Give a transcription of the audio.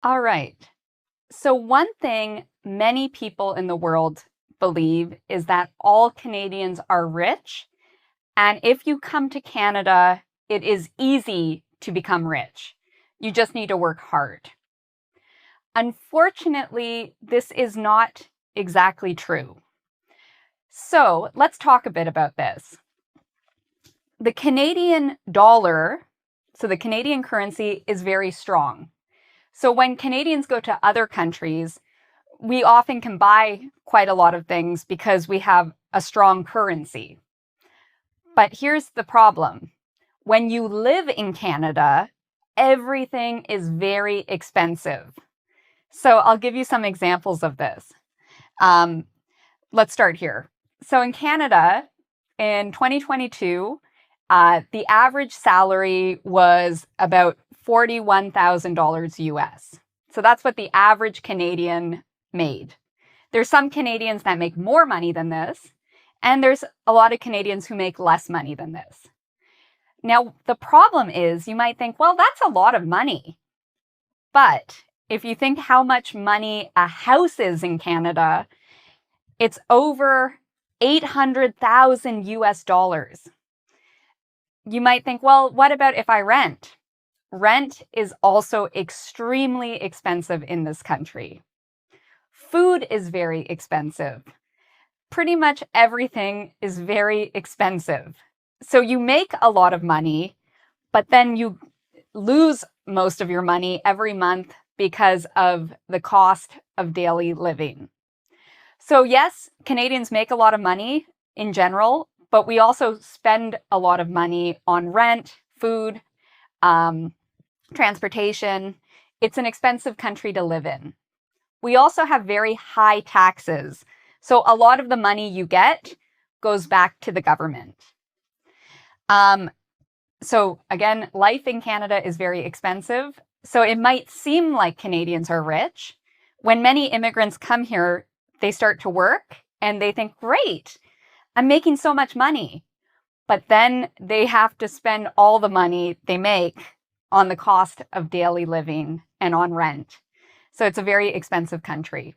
All right. So, one thing many people in the world believe is that all Canadians are rich. And if you come to Canada, it is easy to become rich. You just need to work hard. Unfortunately, this is not exactly true. So, let's talk a bit about this. The Canadian dollar, so the Canadian currency, is very strong. So when Canadians go to other countries, we often can buy quite a lot of things because we have a strong currency. But here's the problem. When you live in Canada, everything is very expensive. So I'll give you some examples of this. Let's start here. So in Canada, in 2022, the average salary was about $41,000 US. So that's what the average Canadian made. There's some Canadians that make more money than this, and there's a lot of Canadians who make less money than this. Now, the problem is you might think, well, that's a lot of money. But if you think how much money a house is in Canada, it's over 800,000 US dollars. You might think, well, what about if I rent? Rent is also extremely expensive in this country. Food is very expensive. Pretty much everything is very expensive. So you make a lot of money, but then you lose most of your money every month because of the cost of daily living. So yes, Canadians make a lot of money in general, but we also spend a lot of money on rent, food, transportation. It's an expensive country to live in. We also have very high taxes. So a lot of the money you get goes back to the government. So again, life in Canada is very expensive. So it might seem like Canadians are rich. When many immigrants come here, they start to work and they think, great, I'm making so much money. But then they have to spend all the money they make on the cost of daily living and on rent. So it's a very expensive country.